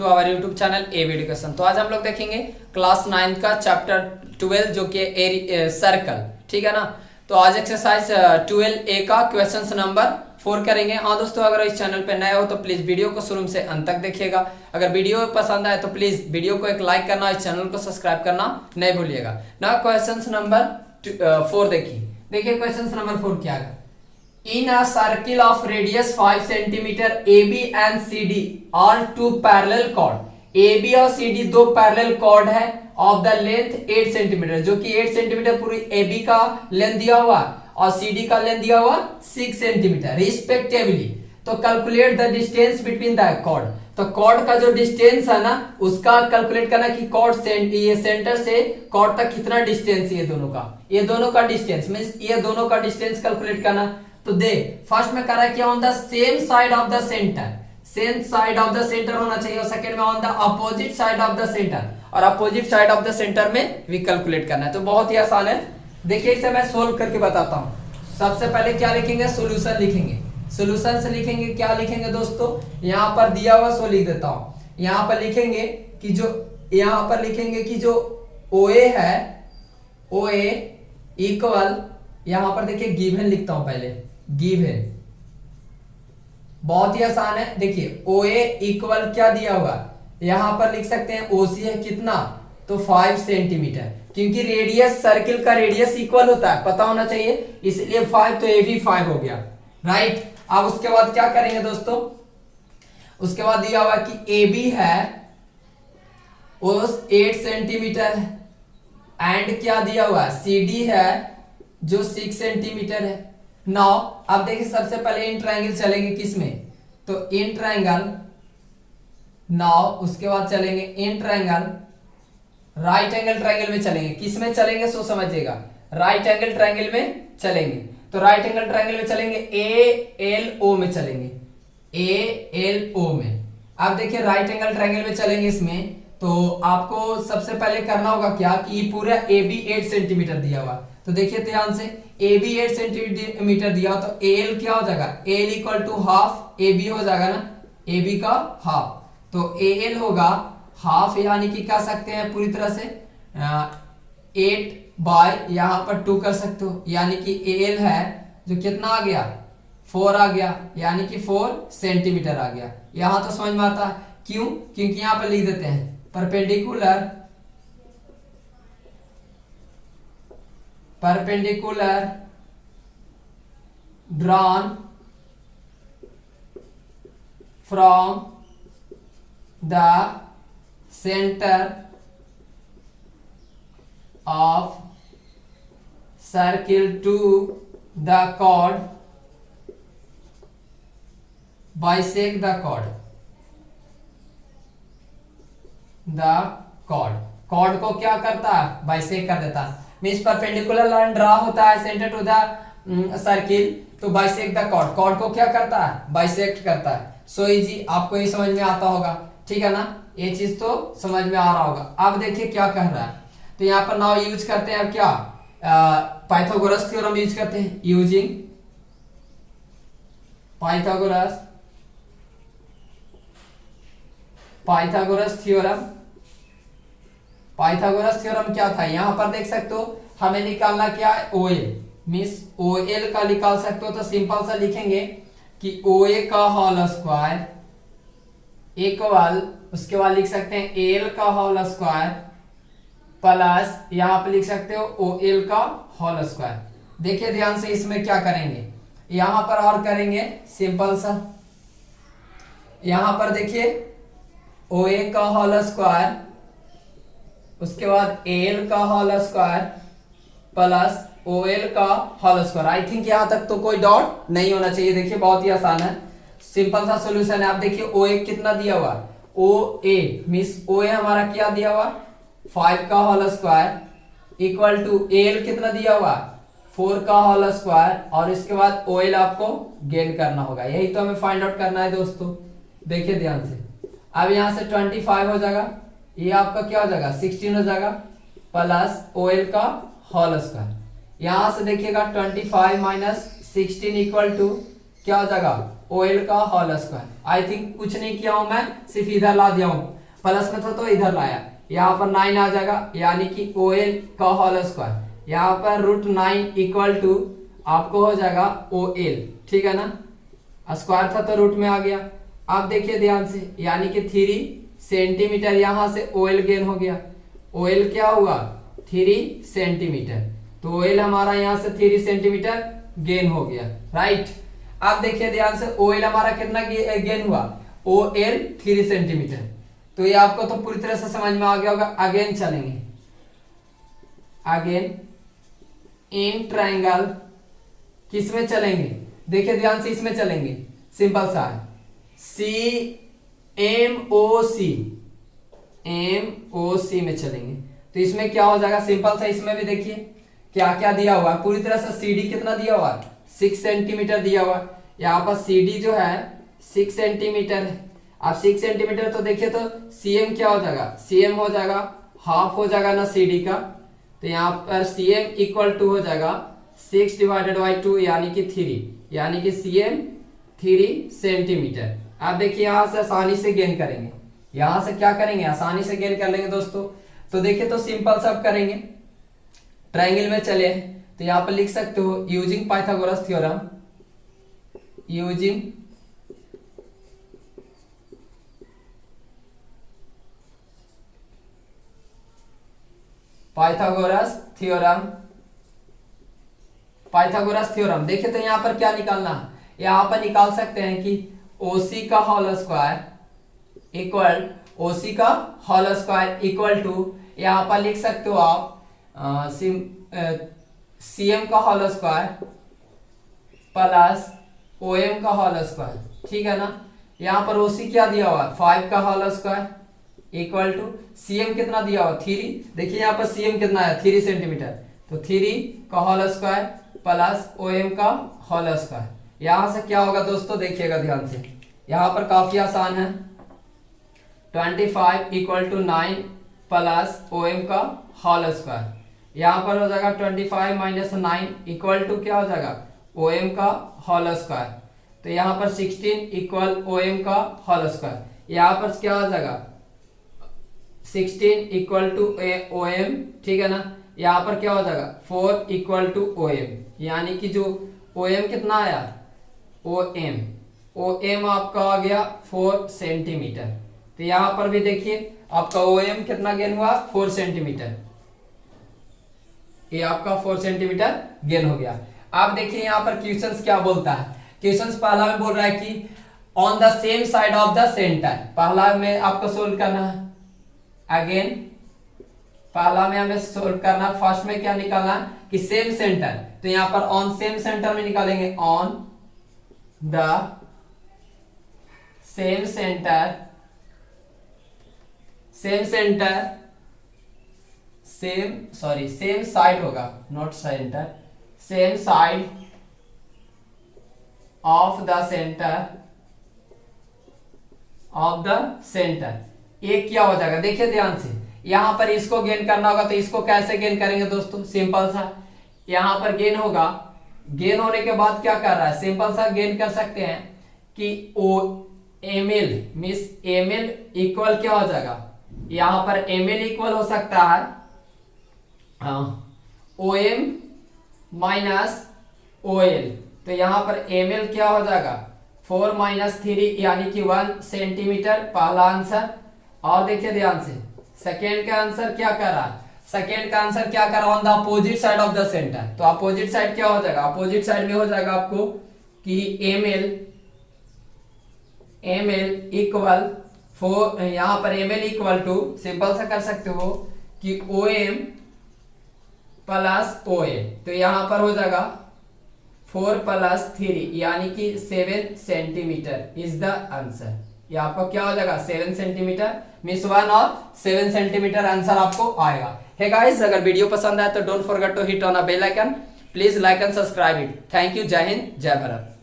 Our YouTube channel AV education. तो आज हम लोग देखेंगे क्लास 9 का चैप्टर 12 जो कि सर्कल, ठीक है ना। तो आज एक्सरसाइज 12A का क्वेश्चन नंबर 4 करेंगे। हाँ दोस्तों, अगर इस चैनल पे नए हो तो प्लीज वीडियो को शुरू से अंत तक देखिएगा। अगर वीडियो पसंद आए तो प्लीज वीडियो को एक लाइक करना, इस चैनल को सब्सक्राइब करना नहीं भूलिएगा ना। क्वेश्चन नंबर 4 देखिए क्वेश्चन नंबर 4 क्या है। In a circle of radius 5 centimeter, AB and CD are two parallel chord. AB और CD दो parallel chord है of the length 8 centimeter, जो कि 8 centimeter पूरी AB का लेंथ दिया हुआ और CD का लेंथ दिया हुआ 6 centimeter respectively। तो calculate the distance between the chord. तो कॉर्ड का जो डिस्टेंस है ना उसका कैलकुलेट करना कि कॉर्ड ये सेंटर से कॉर्ड तक कितना डिस्टेंस ये दोनों का डिस्टेंस मींस ये दोनों का डिस्टेंस कैलकुलेट करना। तो देख फर्स्ट में कर रहा है क्या, on the same side of the centre, same side of the centre होना चाहिए। और सेकंड में on the opposite side of the centre, और opposite side of the centre में भी कैलकुलेट करना है। तो बहुत ही आसान है, देखिए इसे मैं सोल्व करके बताता हूं। सबसे पहले क्या लिखेंगे, सोल्यूशन लिखेंगे। सोल्यूशन से लिखेंगे क्या लिखेंगे दोस्तों, यहां पर दिया हुआ सो लिख देता हूं। यहां पर लिखेंगे कि जो OA है, OA इक्वल, यहां पर देखिए गिवन लिखता हूं पहले, गिवन बहुत ही आसान है। देखिए OA इक्वल क्या दिया हुआ, यहां पर लिख सकते हैं OC है कितना, तो 5 सेंटीमीटर, क्योंकि रेडियस सर्किल का रेडियस इक्वल होता है, पता होना चाहिए, इसलिए 5, तो ये भी 5 हो गया, राइट। अब उसके बाद क्या करेंगे दोस्तों, उसके बाद दिया हुआ कि AB है उस 8 सेंटीमीटर एंड क्या दिया हुआ CD है जो 6 सेंटीमीटर है। नाउ अब देखिए सबसे पहले इन ट्रायंगल चलेंगे किसमें, तो इन ट्रायंगल। नाउ उसके बाद चलेंगे in triangle, right angle triangle में चलेंगे। किसमें चलेंगे सो समझिएगा, राइट एंगल ट्रायंगल में चलेंगे। तो राइट एंगल ट्रायंगल में चलेंगे, ALO में चलेंगे, ALO में। अब देखिए राइट एंगल ट्रायंगल में चलेंगे इसमें, तो आपको सबसे पहले करना होगा क्या कि पूरा AB 8 सेंटीमीटर दिया हुआ। तो देखिए ध्यान से, AB 8 सेंटीमीटर दिया तो AL क्या हो जाएगा, AL equal to half AB हो जाएगा ना, AB का हाफ। तो AL होगा हाफ, यानी कि कह सकते हैं पूरी तरह से 8 बाय यहां पर 2 कर सकते हो, यानी कि AL है जो कितना आ गया, 4 आ गया, यानी कि 4 सेंटीमीटर आ गया। यहां तो समझ में आता है, क्यों, क्योंकि यहां पर लिख देते हैं perpendicular drawn from the center of circle to the chord bisect the chord। Cord को क्या करता है, बाइसेक्ट कर देता है। मींस परपेंडिकुलर लाइन ड्रा होता है सेंटर टू द सर्किल, तो बाइसेक्ट द कॉर्ड को क्या करता है, बाइसेक्ट करता है। सो इजी, आपको ये समझ में आता होगा, ठीक है ना, ये चीज तो समझ में आ रहा होगा। अब देखिए क्या कह रहा है, तो यहाँ पर नाउ यूज करते हैं अब क्या, पाइथागोरस थ्योरम यूज करते हैं, यूजिंग पाइथागोरस थ्योरम क्या था, यहां पर देख सकते हो हमें निकालना क्या है, OL मींस OL का निकाल सकते हो। तो सिंपल सा लिखेंगे कि OA का होल स्क्वायर इक्वल, उसके बाद लिख सकते हैं AL का होल स्क्वायर प्लस यहां पर लिख सकते हो OL का होल स्क्वायर। देखिए ध्यान से, इसमें क्या करेंगे, यहां पर और करेंगे सिंपल सा, यहां पर देखिए OA का होल स्क्वायर, उसके बाद AL का होल स्क्वायर प्लस OL का होल स्क्वायर। आई थिंक यहां तक तो कोई डॉट नहीं होना चाहिए। देखिए बहुत ही आसान है, सिंपल सा सॉल्यूशन है। आप देखिए OA कितना दिया हुआ, OA मींस OA हमारा क्या दिया हुआ, 5 का whole square equal to AL कितना दिया हुआ, 4 का होल स्क्वायर, और इसके बाद OL आपको गेन करना होगा। यही तो हमें फाइंड आउट करना है दोस्तों। देखिए ध्यान से, अब यहां से 25 हो जाएगा, ये आपका क्या हो जाएगा 16 हो जाएगा, प्लस OL का होल स्क्वायर। यहां से देखिएगा 25 माइनस 16 इक्वल टू क्या हो जाएगा OL का होल स्क्वायर। आई थिंक कुछ नहीं किया हूं मैं, सिर्फ इधर ला दिया हूं। प्लस में था तो इधर लाया, यहाँ पर 9 आ जाएगा, यानी कि OL का होल स्क्वायर। यहाँ पर √9 इक्वल टू आपको हो जाएगा OL, ठीक है ना, स्क्वायर था तो रूट में आ गया। आप देखिए ध्यान से, यानी कि 3 सेंटीमीटर यहाँ से OL गेन हो गया। OL क्या हुआ 3 सेंटीमीटर, तो OL हमारा यहाँ से 3 सेंटीमीटर गेन हो गया, राइट। आप देखिए ध्यान से, OL हमारा कितना गेन हुआ, OL 3 सेंटीमीटर। तो ये आपको तो पूरी तरह से समझ में आ गया होगा। अगेन चलेंगे, अगेन इन ट्रायंगल किस में चलेंगे, देखिए ध्यान से, इसमें चलेंगे, सिंपल सा है, MOC में चलेंगे। तो इसमें क्या हो जाएगा, सिंपल सा, इसमें भी देखिए क्या क्या दिया हुआ है, पूरी तरह से CD कितना दिया हुआ है 6 सेंटीमीटर दिया हुआ है। यहाँ पर CD जो है 6 सेंटीमीटर है। अब 6 सेंटीमीटर तो देखिए तो CM क्या हो जाएगा, CM हो जाएगा हाफ हो जाएगा ना CD का, तो यहाँ पर CM इक्वल टू हो जाएगा 6 डिवाइडेड बाई 2 यानी कि 3, यानी कि CM 3 सेंटीमीटर। आप देखिए यहाँ से आसानी से गेन करेंगे, यहाँ से क्या करेंगे, आसानी से गेन कर लेंगे दोस्तों। तो देखिए तो सिंपल सब करेंगे, ट्रायंगल में चले हैं तो यहाँ पर लिख सकते हो using Pythagoras theorem, using Pythagoras theorem, Pythagoras theorem. देखिए तो यहाँ पर क्या निकालना है, यहाँ पर निकाल सकते हैं कि OC का होल स्क्वायर इक्वल, OC का होल स्क्वायर इक्वल टू, यहाँ पर लिख सकते हो आप CM का होल स्क्वायर प्लस OM का होल स्क्वायर, ठीक है ना। यहाँ पर OC क्या दिया हुआ 5 का whole square equal to CM कितना दिया हुआ 3, देखिए यहाँ पर CM कितना है 3 सेंटीमीटर, तो 3 का होल स्क्वायर प्लस OM का होल स्क्वायर। यहाँ से क्या होगा दोस्तों, देखिएगा ध्यान से, यहाँ पर काफी आसान है, 25 इक्वल टू 9 प्लस OM का होल स्क्वायर। यहाँ पर हो जाएगा 25 माइनस 9 इक्वल टू क्या हो जाएगा OM का होल स्क्वायर। तो यहाँ पर 16 इक्वल OM का होल स्क्वायर। यहाँ पर क्या हो जाएगा 16 इक्वल टू OM, ठीक है ना। यहाँ पर क्या हो जाएगा 4 इक्वल टू OM, यानी कि जो OM कितना आया OM आपका आ गया 4 सेंटीमीटर। तो यहाँ पर भी देखिए आपका OM कितना गेन हुआ 4 सेंटीमीटर, ये आपका 4 सेंटीमीटर गेन हो गया। आप देखिए यहाँ पर क्वेश्चंस क्या बोलता है, क्वेश्चंस पहला में बोल रहा है कि on the same side of the centre, पहला में आपको सोल्व करना है। अगेन पहला में हमें सोल्व करना, फर्स्ट में क्या निकालना है कि सेम सेंटर, तो यहाँ पर ऑन सेम सेंटर में निकालेंगे, on the same centre, same centre, same side होगा, not centre, same side of the centre, of the centre. ये क्या हो जाएगा, देखिए ध्यान से, यहां पर इसको गेन करना होगा तो इसको कैसे गेन करेंगे दोस्तों, सिंपल सा, यहां पर गेन होगा, गेन होने के बाद क्या कर रहा है, सिंपल सा गेन कर सकते हैं कि ML मींस ML इक्वल क्या हो जाएगा, यहां पर ML इक्वल हो सकता है OM माइनस OL। तो यहां पर ML क्या हो जाएगा 4 माइनस 3 यानी कि 1 सेंटीमीटर, पहला आंसर। और देखिए ध्यान से, सेकेंड का आंसर क्या कर रहा है, सेकेंड का आंसर क्या कर रहा है, on the opposite side of the centre. तो अपोजिट साइड क्या हो जाएगा, अपोजिट साइड में हो जाएगा आपको कि ML इक्वल 4, यहां पर ML इक्वल टू सिंपल सा कर सकते हो कि OM प्लस OL। तो यहां पर हो जाएगा 4 प्लस 3 यानी कि 7 सेंटीमीटर इज द आंसर। ये आपको क्या हो जाएगा 7 सेंटीमीटर, मींस 1 और 7 सेंटीमीटर आंसर आपको आएगा। हे गाइस, अगर वीडियो पसंद आए तो don't forget to hit on a bell icon, please like and subscribe it. Thank you, Jai Hind, जय भारत।